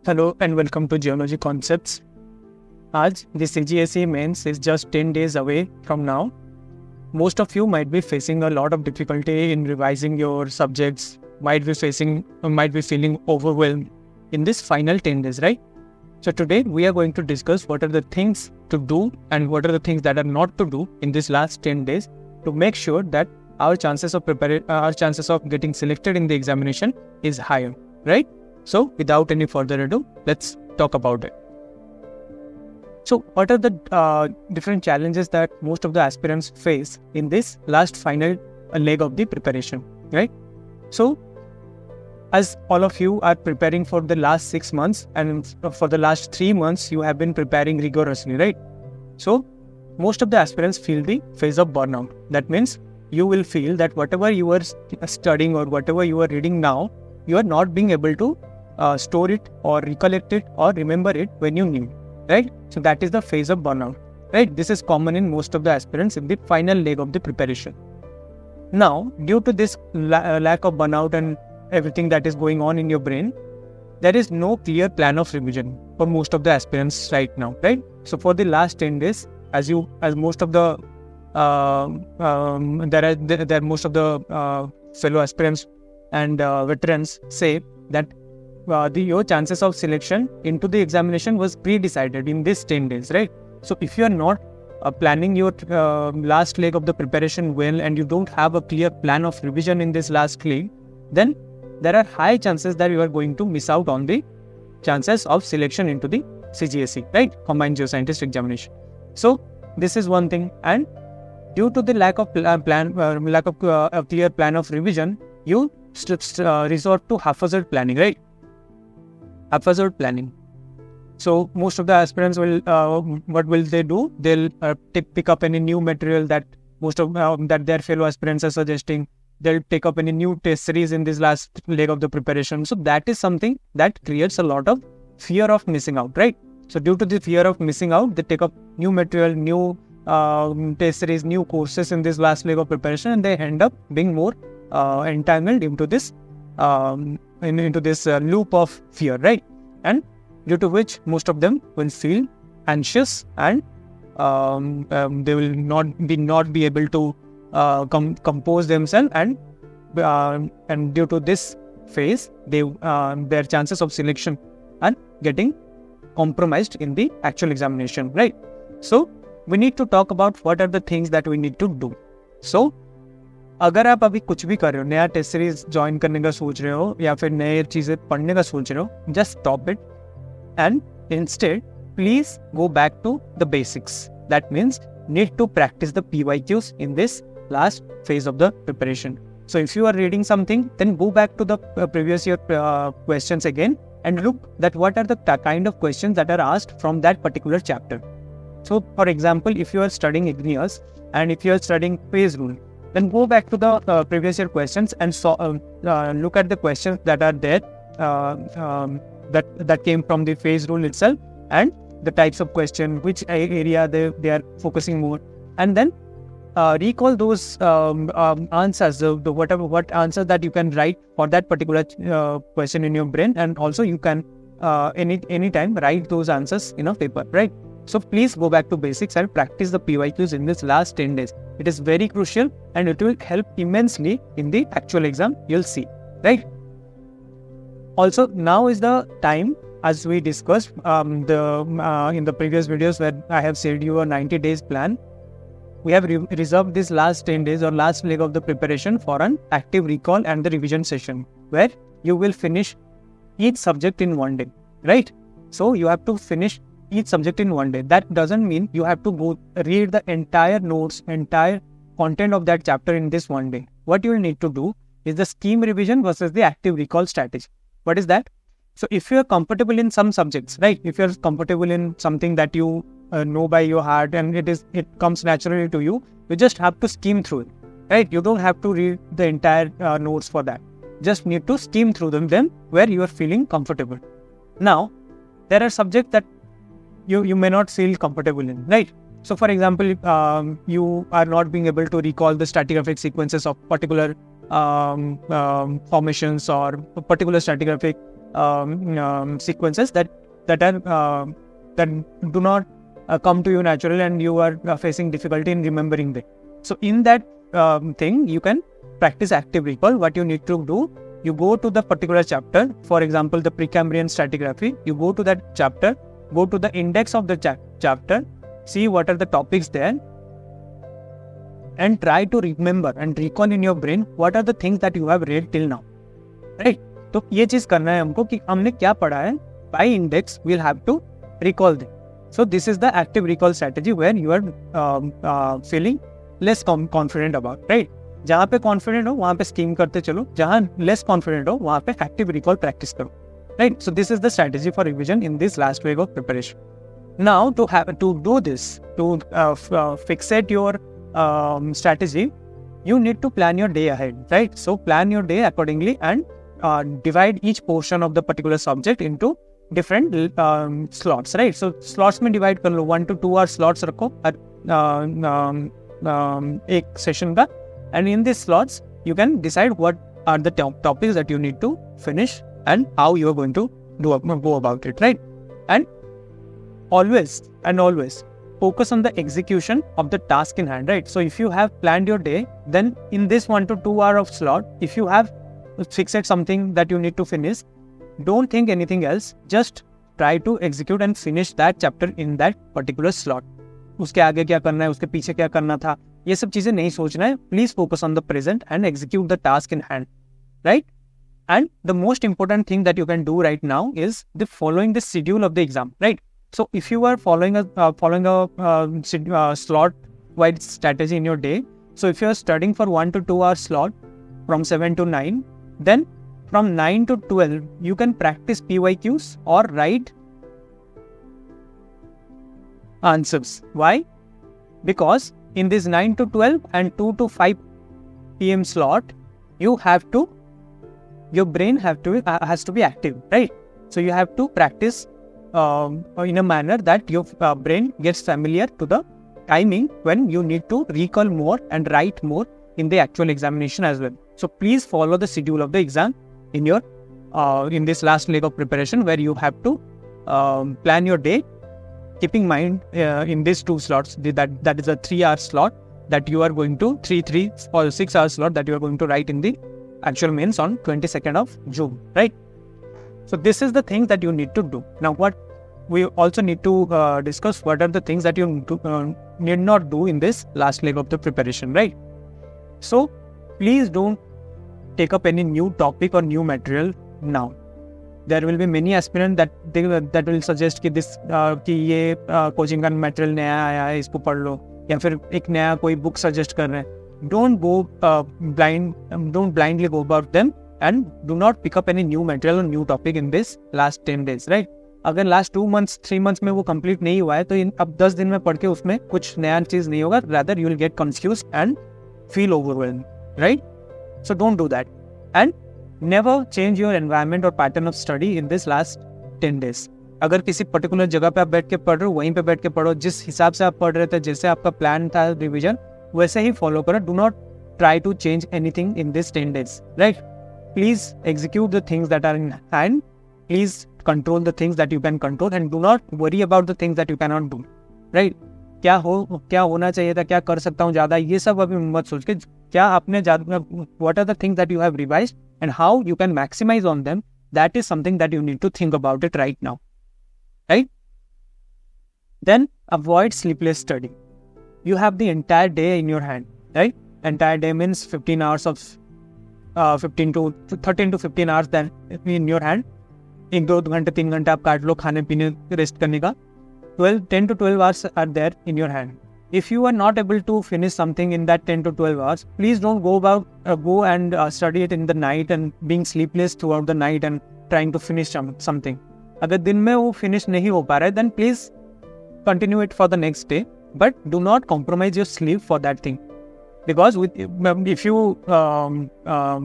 Hello and welcome to Geology Concepts. आज the CGSE mains is just 10 days away from now. Most of you might be facing a lot of difficulty in revising your subjects, might be feeling overwhelmed in this final 10 days, right? So today we are going to discuss what are the things to do and what are the things that are not to do in this last 10 days to make sure that our chances of getting selected in the examination is higher, right? So without any further ado, let's talk about it. So what are the different challenges that most of the aspirants face in this last final leg of the preparation, right? So as all of you are preparing for the last 6 months and for the last 3 months, you have been preparing rigorously, right? So most of the aspirants feel the phase of burnout. That means you will feel that whatever you are studying or whatever you are reading now, you are not being able to store it or recollect it or remember it when you knew, right? So that is the phase of burnout, right? This is common in most of the aspirants in the final leg of the preparation. Now, due to this lack of burnout and everything that is going on in your brain, there is no clear plan of revision for most of the aspirants right now, right? So for the last 10 days, as most of the most of the fellow aspirants and veterans say that your chances of selection into the examination was pre-decided in this 10 days, right? So if you are not planning your last leg of the preparation well and you don't have a clear plan of revision in this last leg, then there are high chances that you are going to miss out on the chances of selection into the CGSE, right? Combined Geoscientist examination. So this is one thing, and due to the lack of a clear plan of revision, you resort to haphazard planning, right? Haphazard planning. So most of the aspirants will, what will they do? They'll pick up any new material that that their fellow aspirants are suggesting. They'll take up any new test series in this last leg of the preparation. So that is something that creates a lot of fear of missing out, right? So due to the fear of missing out, they take up new material, new test series, new courses in this last leg of preparation, and they end up being more entangled into this loop of fear, right? And due to which most of them will feel anxious and they will not be able to compose themselves, and due to this phase, their chances of selection are getting compromised in the actual examination, right? So we need to talk about what are the things that we need to do. So अगर आप अभी कुछ भी कर रहे हो, नया test series join करने का सोच रहे हो या फिर नए चीजें पढ़ने का सोच रहे हो, just stop it and instead please go back to the basics. That means need to practice the PYQs in this last phase of the preparation. So if you are reading something, then go back to the previous year questions again and look that what are the kind of questions that are asked from that particular chapter. So for example, if you are studying igneous and if you are studying phase rule, then go back to the previous year questions and look at the questions that are there that came from the phase rule itself, and the types of question, which area they are focusing more, and then recall those answers, what answer that you can write for that particular question in your brain, and also you can anytime write those answers in a paper, right? So please go back to basics and practice the PYQs in this last 10 days. It is very crucial and it will help immensely in the actual exam, you'll see, right? Also, now is the time, as we discussed in the previous videos where I have said you a 90 days plan. We have reserved this last 10 days or last leg of the preparation for an active recall and the revision session, where you will finish each subject in one day, right? So you have to finish each subject in one day. That doesn't mean you have to go read the entire notes, entire content of that chapter in this one day. What you will need to do is the scheme revision versus the active recall strategy. What is that? So if you are comfortable in some subjects, right? If you are comfortable in something that you know by your heart and it comes naturally to you, you just have to skim through it, right? You don't have to read the entire notes for that. Just need to skim through them where you are feeling comfortable. Now, there are subjects that you may not feel comfortable in, right? So for example, you are not being able to recall the stratigraphic sequences of particular formations or particular stratigraphic sequences that do not come to you naturally, and you are facing difficulty in remembering them. So in that thing, you can practice active recall. What you need to do, you go to the particular chapter, for example, the Precambrian stratigraphy. You go to that chapter, go to the index of the chapter, see what are the topics there, and try to remember and recall in your brain what are the things that you have read till now, right? तो ये चीज करना है हमको कि हमने क्या पढ़ा है. By index, we'll have to recall them. So this is the active recall strategy where you are feeling less confident about, right? जहाँ पे confident हो वहाँ पे scheme करते चलो, जहाँ less confident हो वहाँ पे active recall practice करो, right? So this is the strategy for revision in this last week of preparation. Now to do this, to fixate your strategy, you need to plan your day ahead, right? So plan your day accordingly and divide each portion of the particular subject into different slots, right? So slots में divide कर लो, 1 to 2 hour slots रखो एक session का, and in these slots you can decide what are the topics that you need to finish and how you are going to go about it, right? And always focus on the execution of the task in hand, right? So if you have planned your day, then in this 1 to 2 hour of slot, if you have fixed something that you need to finish, don't think anything else, just try to execute and finish that chapter in that particular slot. उसके आगे क्या करना है, उसके पीछे क्या करना था, ये सब चीजें नहीं सोचना है. Please focus on the present and execute the task in hand, right? And the most important thing that you can do right now is following the schedule of the exam, right? So if you are following a slot-wide strategy in your day, so if you are studying for 1 to 2 hour slot from 7 to 9, then from 9 to 12, you can practice PYQs or write answers. Why? Because in this 9 to 12 and 2 to 5 PM slot, your brain has to be active, right? So you have to practice in a manner that your brain gets familiar to the timing when you need to recall more and write more in the actual examination as well. So please follow the schedule of the exam in your in this last leg of preparation, where you have to plan your day, keeping mind in these 2 slots, that is a 3 hour slot that you are going to 3 or 6 hour slot that you are going to write in the actual mains on 22nd of June, right? So this is the thing that you need to do. Now what we also need to discuss, what are the things that you need not do in this last leg of the preparation, right? So please don't take up any new topic or new material now. There will be many aspirants that will suggest कि ये coaching का material नया आया है, इसको पढ़ लो, या फिर एक नया कोई बुक सजेस्ट कर रहे हैं. Don't blindly go about them, and do not pick up any new material or new topic in this last 10 days, right? अगर last 2 months 3 months में वो complete नहीं हुआ है, तो अब 10 दिन में पढ़ के उसमें कुछ नया चीज नहीं होगा. Rather you will get confused and feel overwhelmed, right? So don't do that, and never change your environment or pattern of study in this last 10 days. अगर किसी पर्टिकुलर जगह पे आप बैठ के पढ़ रहे हो, वहीं पे बैठ के पढ़ो. जिस हिसाब से आप पढ़ रहे थे, जैसे आपका प्लान था रिवीजन, वैसे ही फॉलो करो. Do not try to change anything in this 10 days, right? Please execute the things that are in hand. Please control the things that you can control, and do not worry about the things that you cannot do, right? क्या होना चाहिए था, क्या कर सकता हूँ ज़्यादा, ये सब अभी मत सोच के, क्या आपने ज़्यादा, what are the things that you have revised and how you can maximize on them, that is something that you need to think about it right now, right? Then avoid sleepless study. You have the entire day in your hand, right? Entire day means 15 hours of 13 to 15 hours then in your hand. 1-2 घंटे 3 घंटे आप काट लो खाने पीने rest करने का. 10 to 12 hours are there in your hand. If you are not able to finish something in that 10 to 12 hours, please don't go and study it in the night and being sleepless throughout the night and trying to finish something. अगर दिन में वो finish नहीं हो पा रहा है, then please continue it for the next day, but do not compromise your sleep for that thing. Because if you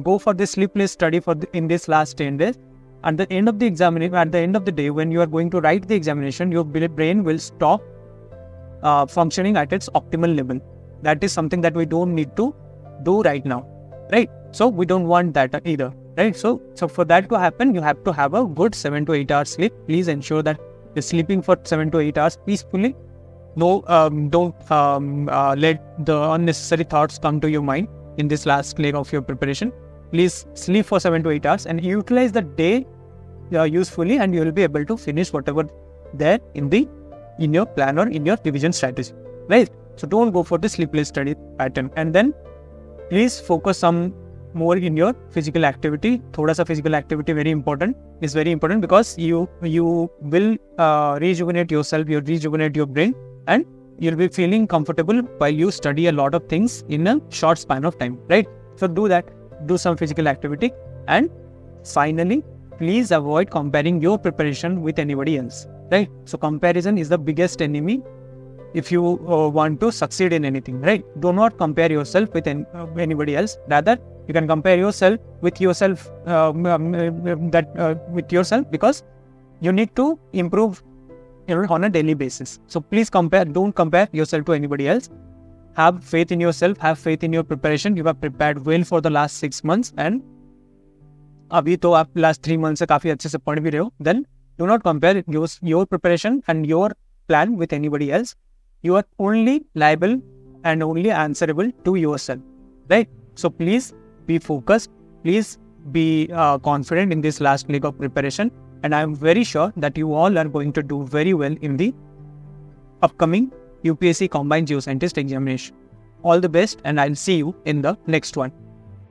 go for this sleepless study in this last 10 days, at the end of the examination, at the end of the day, when you are going to write the examination, your brain will stop functioning at its optimal level. That is something that we don't need to do right now, right? So we don't want that either, right? So for that to happen, you have to have a good 7 to 8 hours sleep. Please ensure that you're sleeping for 7 to 8 hours peacefully. No, don't let the unnecessary thoughts come to your mind in this last leg of your preparation. Please sleep for 7 to 8 hours and utilize the day usefully, and you will be able to finish whatever there in your plan or in your revision strategy, right? So don't go for the sleepless study pattern. And then please focus some more in your physical activity. Thoda sa physical activity is very important because you will rejuvenate yourself, you rejuvenate your brain, and you'll be feeling comfortable while you study a lot of things in a short span of time, right? So do that, do some physical activity. And finally, please avoid comparing your preparation with anybody else, right? So comparison is the biggest enemy if you want to succeed in anything, right? Do not compare yourself with anybody else. Rather, you can compare yourself with yourself, with yourself, because you need to improve on a daily basis. So please don't compare yourself to anybody else. Have faith in yourself, have faith in your preparation. You have prepared well for the last 6 months, and अभी तो आप last 3 months से काफी अच्छे से पढ़ भी रहे हो. Then do not compare your preparation and your plan with anybody else. You are only liable and only answerable to yourself, right? So please be focused. Please be confident in this last leg of preparation. And I am very sure that you all are going to do very well in the upcoming UPSC Combined Geoscientist examination. All the best, and I'll see you in the next one.